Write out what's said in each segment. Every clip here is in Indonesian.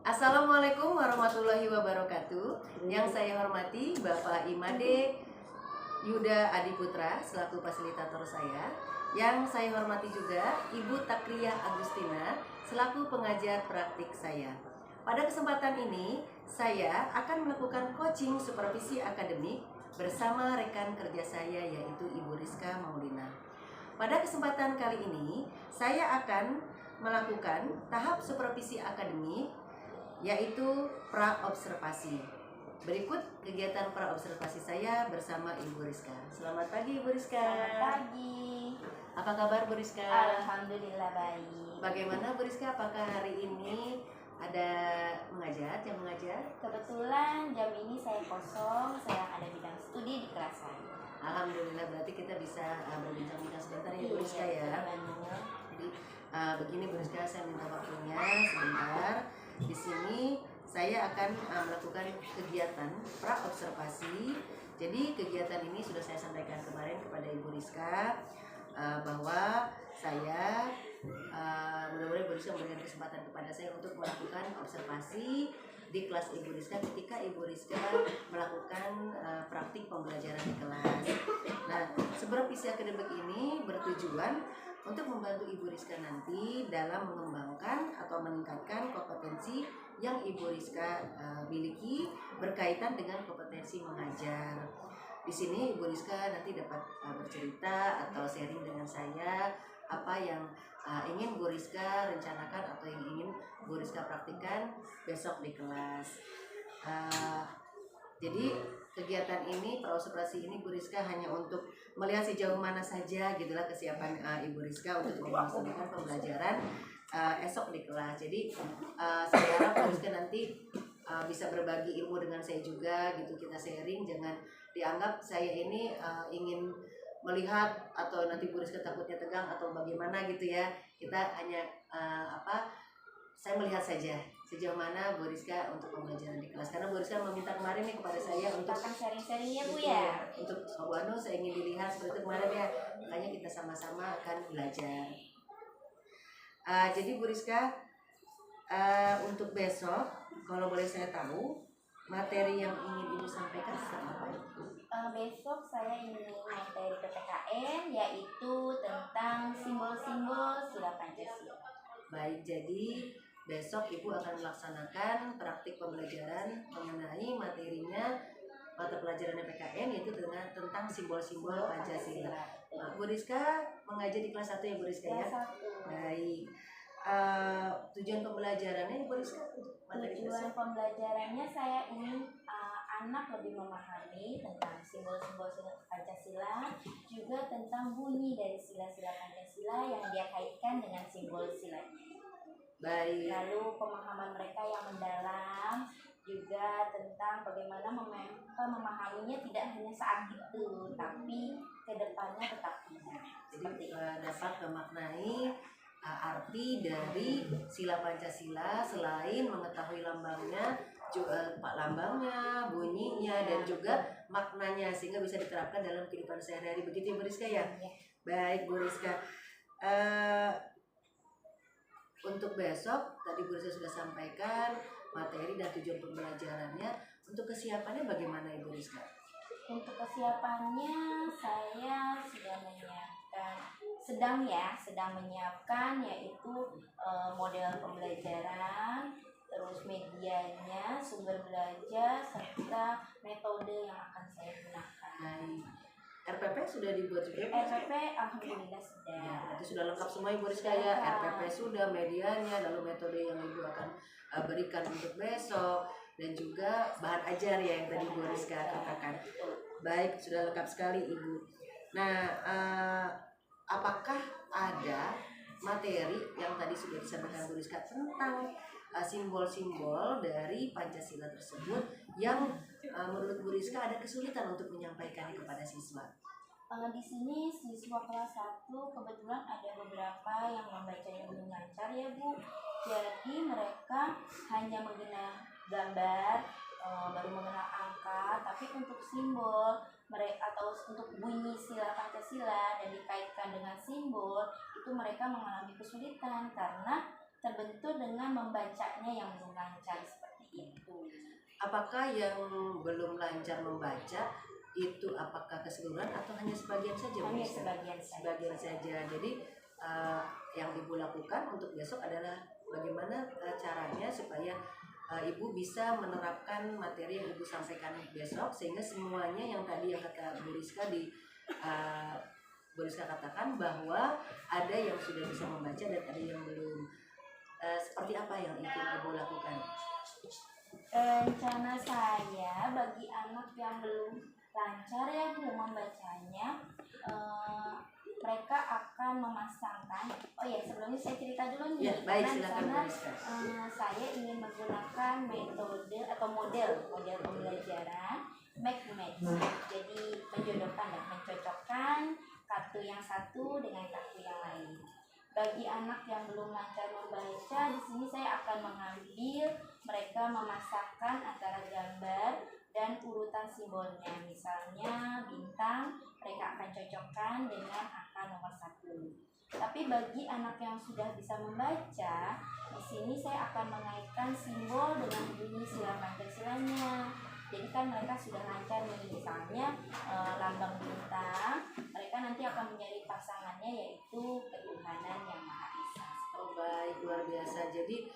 Assalamualaikum warahmatullahi wabarakatuh. Yang saya hormati Bapak Imade Yuda Adiputra selaku fasilitator saya. Yang saya hormati juga Ibu Takriyah Agustina selaku pengajar praktik saya. Pada kesempatan ini, saya akan melakukan coaching supervisi akademik bersama rekan kerja saya yaitu Ibu Rizka Maulina. Pada kesempatan kali ini, saya akan melakukan tahap supervisi akademik yaitu praobservasi. Berikut kegiatan praobservasi saya bersama Ibu Rizka. Selamat pagi Ibu Rizka. Selamat pagi. Apa kabar Bu Rizka? Alhamdulillah baik. Bagaimana Bu Rizka? Apakah hari ini ada jam mengajar? Kebetulan jam ini saya kosong, saya ada bidang studi di kelas saya. Alhamdulillah, berarti kita bisa berbincang-bincang sebentar ya Bu Rizka ya. Jadi begini Bu Rizka, saya minta waktunya sebentar. Di sini saya akan melakukan kegiatan praobservasi. Jadi kegiatan ini sudah saya sampaikan kemarin kepada Ibu Rizka bahwa saya mudah-mudahan Ibu Rizka memberikan kesempatan kepada saya untuk melakukan observasi di kelas Ibu Rizka ketika Ibu Rizka melakukan praktik pembelajaran di kelas. Nah, supervisi akademik ini bertujuan untuk membantu Ibu Rizka nanti dalam mengembangkan atau meningkatkan kompetensi yang Ibu Rizka miliki berkaitan dengan kompetensi mengajar. Di sini Ibu Rizka nanti dapat bercerita atau sharing dengan saya apa yang ingin Bu Rizka rencanakan atau yang ingin Bu Rizka praktikkan besok di kelas. Jadi kegiatan ini, praobservasi ini Bu Rizka hanya untuk melihat sejauh mana saja gitulah kesiapan Ibu Rizka untuk melaksanakan pembelajaran esok di kelas. Jadi saya harap Bu Rizka nanti bisa berbagi ilmu dengan saya juga gitu, kita sharing, jangan dianggap saya ini ingin melihat atau nanti Bu Rizka takutnya tegang atau bagaimana gitu ya. Kita hanya saya melihat saja sejauh mana Bu Rizka untuk pembelajaran di kelas, karena Bu Rizka meminta kemarin nih kepada saya untuk akan sharing-sharing ya Bu ya. Untuk Bu Anu saya ingin dilihat seperti itu kemarin ya, makanya kita sama-sama akan belajar. Jadi Bu Rizka, untuk besok kalau boleh saya tahu materi yang ingin Ibu sampaikan apa itu? Besok saya ingin materi PPKN yaitu tentang simbol-simbol sila Pancasila. Baik, jadi besok Ibu akan melaksanakan praktik pembelajaran mengenai materinya mata pelajaran PPKN yaitu tentang simbol-simbol Pancasila. Bu Rizka mengajar di kelas 1 ya Bu Rizka ya? Baik. Tujuan pembelajarannya Bu Rizka untuk materi Tujuan pembelajarannya saya ingin anak lebih memahami tentang simbol-simbol Pancasila, juga tentang bunyi dari sila-sila Pancasila yang dia kaitkan dengan simbol silanya. Baik. Lalu pemahaman mereka yang mendalam, juga tentang bagaimana memahaminya tidak hanya saat itu, tapi kedepannya tetap ingat. Jadi dapat memaknai arti dari sila Pancasila selain mengetahui lambangnya, lambangnya, bunyinya, dan juga maknanya sehingga bisa diterapkan dalam kehidupan sehari-hari. Begitu ya Bu Rizka ya? Baik Bu Rizka. Untuk besok tadi Bu Rizka sudah sampaikan materi dan tujuan pembelajarannya. Untuk kesiapannya bagaimana Ibu Rizka? Untuk kesiapannya saya sedang menyiapkan yaitu model pembelajaran, terus medianya, sumber belajar, serta metode yang akan saya gunakan. Baik. RPP sudah dibuat juga? RPP alhamdulillah sudah. Ya, itu sudah lengkap semua Ibu Rizka ya. RPP sudah, medianya, lalu metode yang Ibu akan berikan untuk besok, dan juga bahan ajar ya yang tadi Bu Rizka katakan. Baik, sudah lengkap sekali Ibu. Nah, apakah ada materi yang tadi sudah disampaikan Bu Rizka tentang simbol-simbol dari Pancasila tersebut yang menurut Bu Rizka ada kesulitan untuk menyampaikannya kepada siswa? Di sini siswa kelas 1 kebetulan ada beberapa yang membacanya belum lancar ya Bu. Jadi mereka hanya mengenal gambar, baru mengenal angka, tapi untuk simbol mereka atau untuk bunyi sila Pancasila dan dikaitkan dengan simbol itu mereka mengalami kesulitan karena terbentur dengan membacanya yang belum lancar seperti itu. Apakah yang belum lancar membaca itu apakah keseluruhan atau hanya sebagian saja? Hanya Bisa? sebagian saja. Sebagian saja. Jadi yang ibu lakukan untuk besok adalah bagaimana caranya supaya ibu bisa menerapkan materi yang ibu sampaikan besok, sehingga semuanya yang tadi yang kata Bu Rizka Bu Rizka katakan bahwa ada yang sudah bisa membaca dan ada yang belum. Seperti apa yang ingin ibu lakukan? Rencana saya bagi anak yang belum lancar ya Bu membacanya, mereka akan memasangkan. Oh ya, sebelumnya saya cerita dulu nih. Ya, baik, karena di silakan sana Bu Rizka. saya ingin menggunakan metode atau model pembelajaran make match. Jadi menjodohkan dan mencocokkan kartu yang satu dengan kartu yang lain. Bagi anak yang belum lancar membaca, di sini saya akan mengambil mereka memasangkan antara gambar dan urutan simbolnya. Misalnya bintang, mereka akan cocokkan dengan angka nomor 1. Tapi bagi anak yang sudah bisa membaca, di sini saya akan mengaitkan simbol dengan bunyi sila Pancasilanya. Jadi kan mereka sudah lancar nih, misalnya lambang bintang, mereka nanti akan menjadi pasangannya yaitu ketuhanan yang Maha Esa. Oh baik, luar biasa. Jadi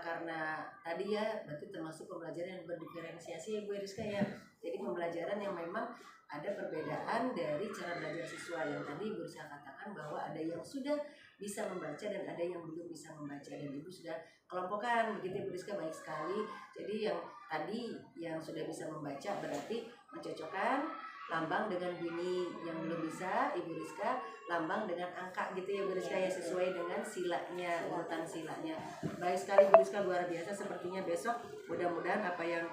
karena tadi ya berarti termasuk pembelajaran yang berdiferensiasi ya Bu Rizka ya. Jadi pembelajaran yang memang ada perbedaan dari cara belajar siswa yang tadi Bu Rizka katakan bahwa ada yang sudah bisa membaca dan ada yang belum bisa membaca, dan ibu sudah kelompokkan begitu Bu Rizka, baik sekali. Jadi yang tadi yang sudah bisa membaca berarti mencocokkan lambang dengan bunyi, yang belum bisa Ibu Rizka lambang dengan angka gitu ya Bu Rizka ya, sesuai dengan silanya, urutan silanya. Baik sekali Bu Rizka, luar biasa. Sepertinya besok mudah-mudahan apa yang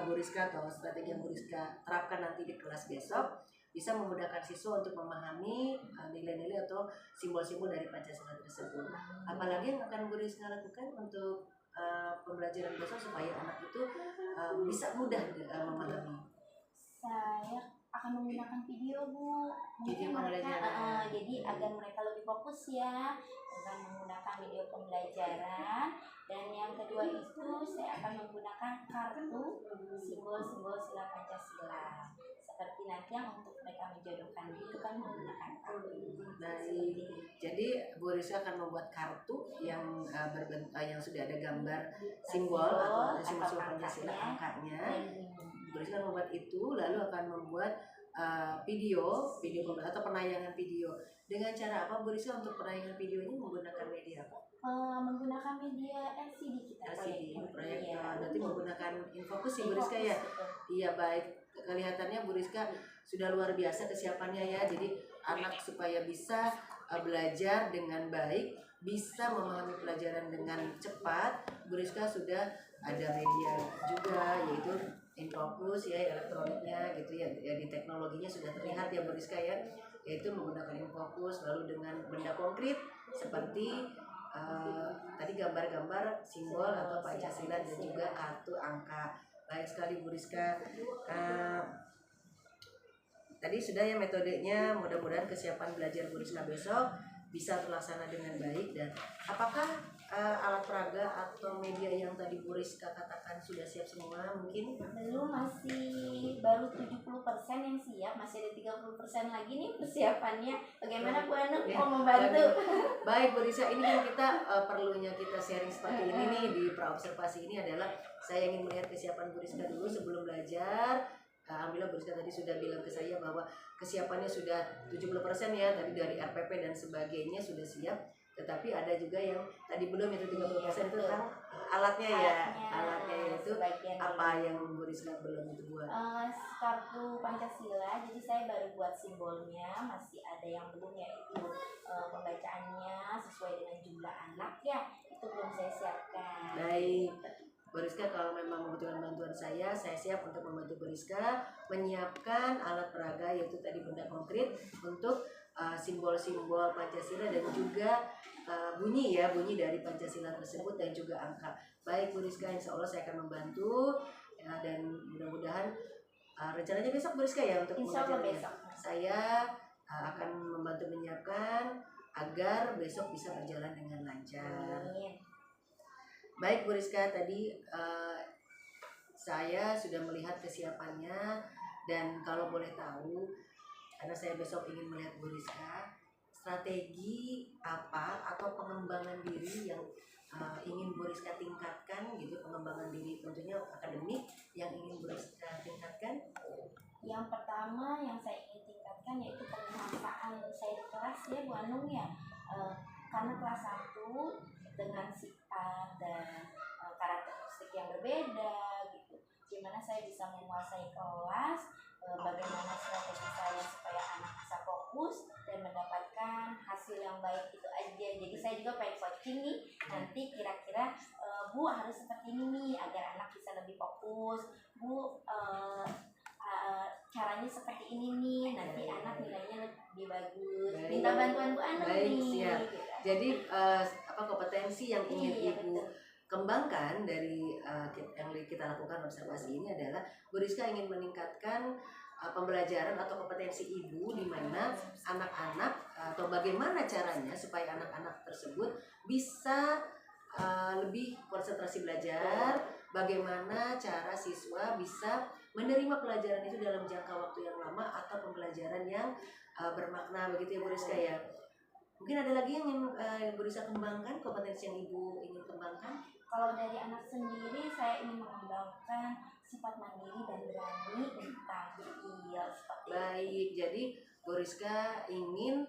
Bu Rizka atau strategi yang Bu Rizka terapkan nanti di kelas besok bisa memudahkan siswa untuk memahami nilai-nilai atau simbol-simbol dari Pancasila tersebut. Apalagi yang akan Bu Rizka lakukan untuk pembelajaran besok supaya anak itu bisa mudah memahami? Saya akan menggunakan video Bu, Video mungkin mereka pembelajaran. jadi agar mereka lebih fokus ya dengan menggunakan video pembelajaran. Dan yang kedua itu saya akan menggunakan kartu simbol-simbol sila Pancasila, seperti nanti yang untuk mereka menjodohkan itu kan menggunakan kartu. Baik, jadi Bu Rizka akan membuat kartu yang yang sudah ada gambar simbol atau simbol Pancasila, angkanya. Bu Rizka membuat itu, lalu akan membuat video atau penayangan video. Dengan cara apa Bu Rizka untuk penayangan video ini menggunakan media apa? Menggunakan media LCD kita. LCD, proyektor. Iya. Berarti menggunakan infocus ya Bu Rizka ya? Iya, baik. Kelihatannya Bu Rizka sudah luar biasa kesiapannya ya. Jadi anak supaya bisa belajar dengan baik, bisa memahami pelajaran dengan cepat, Bu Rizka sudah ada media juga, yaitu infocus ya, elektroniknya gitu ya, di teknologinya sudah terlihat ya Bu Rizka ya, yaitu menggunakan infocus, lalu dengan benda konkret seperti tadi gambar-gambar simbol atau Pancasila dan juga kartu angka. Baik sekali Bu Rizka. Tadi sudah ya metodenya, mudah-mudahan kesiapan belajar Bu Rizka besok bisa terlaksana dengan baik. Dan apakah alat peraga atau media yang tadi Bu Rizka katakan sudah siap semua? Mungkin belum, masih baru 70% yang siap, masih ada 30% lagi nih persiapannya. Bagaimana Bu Anu mau membantu? Baik Bu Rizka, ini kan kita perlunya kita sharing seperti ini nih di praobservasi ini adalah saya ingin melihat kesiapan Bu Rizka dulu sebelum belajar. Alhamdulillah Bu Rizka tadi sudah bilang ke saya bahwa kesiapannya sudah 70% ya, tadi dari RPP dan sebagainya sudah siap. Tetapi ada juga yang tadi belum, itu 30% itu kan alatnya ya, alatnya itu apa yang Bu Rizka belum itu buat? Kartu Pancasila, jadi saya baru buat simbolnya, masih ada yang belum, yaitu pembacaannya sesuai dengan jumlah anak ya, itu belum saya siapkan. Baik Bu Rizka, kalau memang membutuhkan bantuan saya siap untuk membantu Bu Rizka menyiapkan alat peraga, yaitu tadi benda konkret untuk simbol-simbol Pancasila dan juga bunyi dari Pancasila tersebut dan juga angka. Baik Bu Rizka, insya Allah saya akan membantu ya, dan mudah-mudahan rencananya besok Bu Rizka ya untuk mengajarnya. Saya akan membantu menyiapkan agar besok bisa berjalan dengan lancar. Baik Bu Rizka, tadi saya sudah melihat kesiapannya, dan kalau boleh tahu, karena saya besok ingin melihat Bu Rizka, strategi apa atau pengembangan diri yang ingin Bu Rizka tingkatkan gitu, pengembangan diri tentunya akademik yang ingin Bu Rizka tingkatkan. Yang pertama yang saya ingin tingkatkan yaitu penguasaan saya di kelas ya Bu Anung ya. Karena kelas 1 dengan sifat dan karakteristik yang berbeda gitu. Gimana saya bisa menguasai kelas, bagaimana strategi saya supaya anak bisa fokus dan mendapatkan hasil yang baik, itu aja. Jadi saya juga pengen coaching nih, nanti kira-kira Bu harus seperti ini nih agar anak bisa lebih fokus. Bu caranya seperti ini nih, nanti anak nilainya lebih bagus. Baik. Minta bantuan Bu Anung Baik, nih. siap. Gitu. Jadi kompetensi yang ingin Iya, Ibu betul. kembangkan dari yang kita lakukan observasi ini adalah Bu Rizka ingin meningkatkan pembelajaran atau kompetensi Ibu, di mana anak-anak atau bagaimana caranya supaya anak-anak tersebut bisa lebih konsentrasi belajar, bagaimana cara siswa bisa menerima pelajaran itu dalam jangka waktu yang lama atau pembelajaran yang bermakna, begitu ya Bu Rizka ya. Mungkin ada lagi yang ingin Bu Rizka kembangkan, kompetensi yang Ibu ingin kembangkan? Kalau dari anak sendiri, saya ingin mengembangkan sifat mandiri dan berani dan tampil seperti Baik, jadi Bu Rizka ingin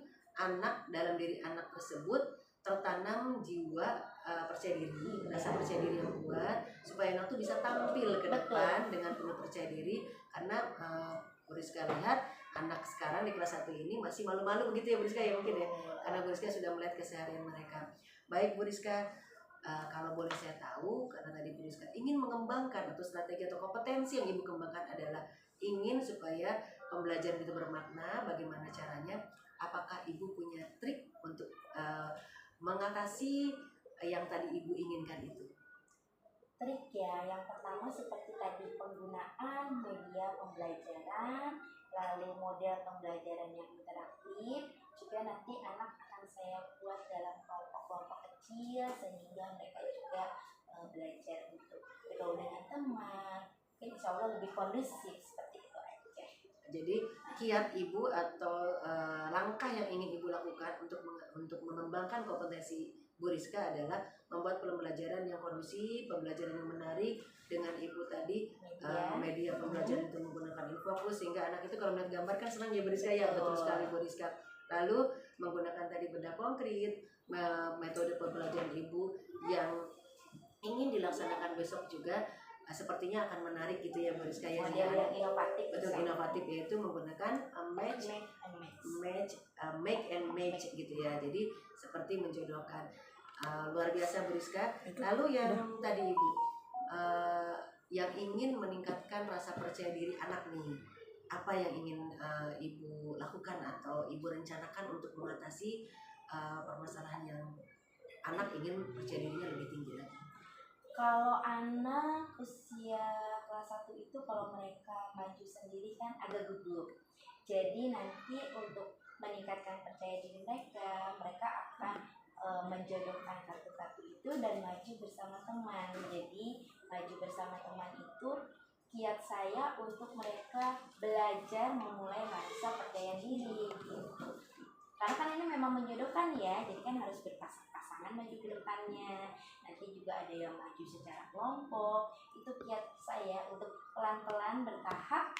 dalam diri anak tersebut tertanam jiwa percaya diri, rasa percaya diri yang kuat, supaya anak itu bisa tampil ke depan dengan penuh percaya diri. Karena Bu Rizka lihat anak sekarang di kelas 1 ini masih malu-malu, begitu ya Bu Rizka ya, mungkin ya, karena Bu Rizka sudah melihat keseharian mereka. Baik Bu Rizka, kalau boleh saya tahu, karena tadi Bu Rizka ingin mengembangkan atau strategi atau kompetensi yang Ibu kembangkan adalah ingin supaya pembelajaran itu bermakna, bagaimana caranya? Apakah Ibu punya trik untuk mengatasi yang tadi Ibu inginkan itu? trik ya. Yang pertama seperti tadi, penggunaan media pembelajaran, lalu model pembelajaran yang interaktif. Juga nanti anak akan saya buat dalam kelompok-kelompok kecil sehingga mereka juga belajar untuk bergaul dengan teman. Mungkin insya Allah lebih kondusif, seperti itu aja. Jadi kiat Ibu atau langkah yang ingin Ibu lakukan untuk mengembangkan kompetensi Bu Rizka adalah membuat pembelajaran yang kondusif, pembelajaran yang menarik, dengan Ibu tadi media pembelajaran itu menggunakan infokus, sehingga anak itu kalau melihat gambar kan senang ya Bu Rizka ya. Betul sekali Bu Rizka. Lalu menggunakan tadi benda konkret, metode pembelajaran Ibu yang ingin dilaksanakan besok juga sepertinya akan menarik gitu ya Bu Rizka ya. Model yang inovatif. Betul, inovatif, yaitu menggunakan make and match gitu ya. Jadi seperti menjodohkan. Luar biasa Bu Rizka. Lalu yang tadi Ibu yang ingin meningkatkan rasa percaya diri anak nih, apa yang ingin Ibu lakukan atau Ibu rencanakan untuk mengatasi permasalahan yang anak ingin percaya dirinya lebih tinggi lagi? Kalau anak usia kelas 1 itu, kalau mereka maju sendiri kan agak gugup. Jadi nanti untuk meningkatkan percaya diri mereka, mereka akan menjodohkan kartu-kartu itu dan maju bersama teman. Jadi maju bersama teman itu kiat saya untuk mereka belajar memulai rasa percaya diri gitu. Karena kan ini memang menjodohkan ya, jadi kan harus berpasangan maju ke depannya. Nanti juga ada yang maju secara kelompok. Itu kiat saya untuk pelan-pelan bertahap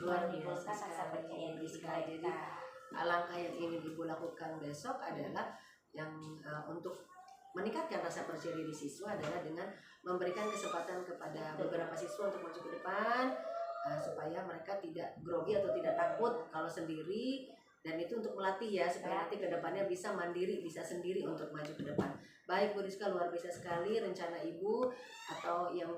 Luar menimbulkan biasa rasa sekali percaya Bu diri Rizka. Jadi mereka. langkah yang ingin Ibu lakukan besok adalah yang untuk meningkatkan rasa percaya diri siswa adalah dengan memberikan kesempatan kepada beberapa siswa untuk maju ke depan, supaya mereka tidak grogi atau tidak takut kalau sendiri, dan itu untuk melatih ya, supaya nanti ke depannya bisa mandiri, bisa sendiri untuk maju ke depan. Baik Bu Rizka, luar biasa sekali rencana Ibu atau yang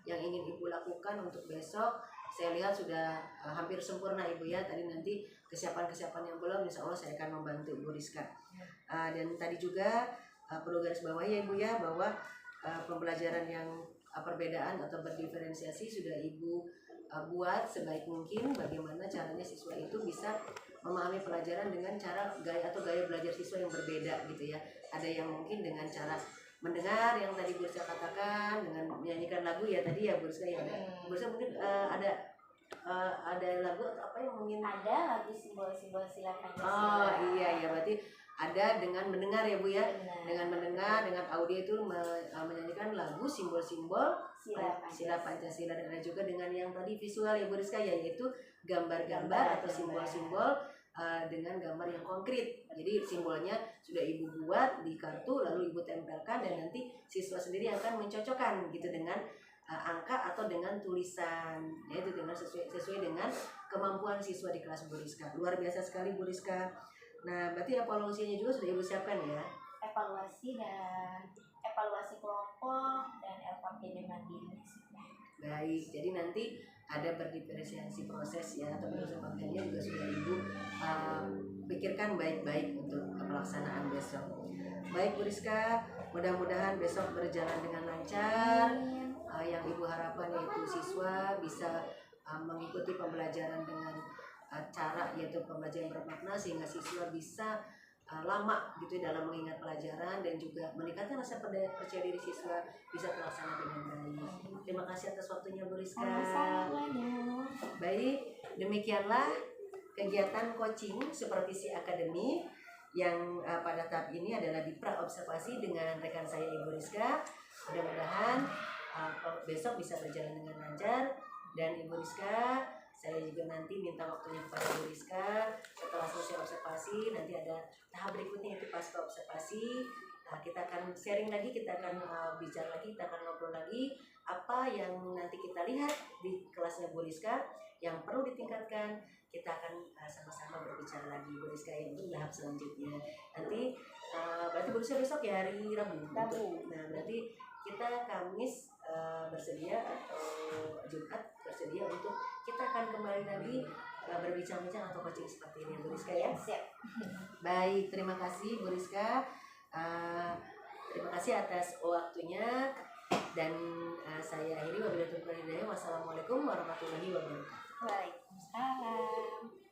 yang ingin Ibu lakukan untuk besok. Saya lihat sudah hampir sempurna Ibu ya. Tadi nanti kesiapan-kesiapan yang belum, insya Allah saya akan membantu Ibu Rizka. Dan tadi juga perlu garis bawah ya Ibu ya, bahwa pembelajaran yang perbedaan atau berdiferensiasi sudah Ibu buat sebaik mungkin, bagaimana caranya siswa itu bisa memahami pelajaran dengan gaya belajar siswa yang berbeda gitu ya. Ada yang mungkin dengan cara mendengar yang tadi Bu Rizka katakan dengan menyanyikan lagu ya tadi ya Bu Rizka ya. Bu Rizka mungkin ada lagu atau apa yang mungkin Ada lagu simbol-simbol sila oh Pancasila. iya ya berarti ada dengan mendengar ya Bu ya. Benar. Dengan mendengar dengan audio itu menyanyikan lagu simbol-simbol sila Pancasila dan ada juga dengan yang tadi visual ya Bu Rizka ya, yaitu gambar-gambar atau simbol-simbol dengan gambar yang konkret. Jadi simbolnya sudah Ibu buat di kartu lalu Ibu tempelkan dan nanti siswa sendiri akan mencocokkan gitu dengan angka atau dengan tulisan, yaitu dengan sesuai dengan kemampuan siswa di kelas Bu Rizka. Luar biasa sekali Bu Rizka. Nah, berarti evaluasinya juga sudah Ibu siapkan ya? Evaluasi kelompok dan LKPD mandiri. Baik, jadi nanti ada berdiferensiasi proses ya atau proses kontennya juga sudah Ibu pikirkan baik-baik untuk pelaksanaan besok. Baik Bu Rizka, mudah-mudahan besok berjalan dengan lancar. Yang Ibu harapkan yaitu siswa bisa mengikuti pembelajaran dengan cara yaitu pembelajaran bermakna sehingga siswa bisa lama gitu dalam mengingat pelajaran dan juga meningkatkan rasa percaya diri siswa bisa terlaksana dengan baik. Terima kasih atas waktunya Bu Rizka. Baik, demikianlah kegiatan coaching Supervisi Akademik yang pada tahap ini adalah di pra observasi dengan rekan saya Ibu Rizka. Mudah-mudahan besok bisa berjalan dengan lancar dan Ibu Rizka, saya juga nanti minta waktunya kepada Ibu Rizka setelah selesai observasi nanti ada tahap berikutnya itu pasca observasi. Kita akan sharing lagi, kita akan bicara lagi, kita akan ngobrol lagi apa yang nanti kita lihat di kelasnya Bu Rizka yang perlu ditingkatkan. Kita akan sama-sama berbicara lagi Bu Rizka yang untuk tahap selanjutnya. Nanti berarti Bu Rizka besok ya hari Rabu. Nah berarti kita Kamis bersedia atau Jumat bersedia untuk kita akan kembali lagi berbincang-bincang atau coaching seperti ini Bu Rizka ya. Siap. Baik, terima kasih Bu Rizka. Terima kasih atas waktunya dan saya akhiri wabillahi taufiq wal hidayah. Wassalamualaikum warahmatullahi wabarakatuh. Waalaikumsalam.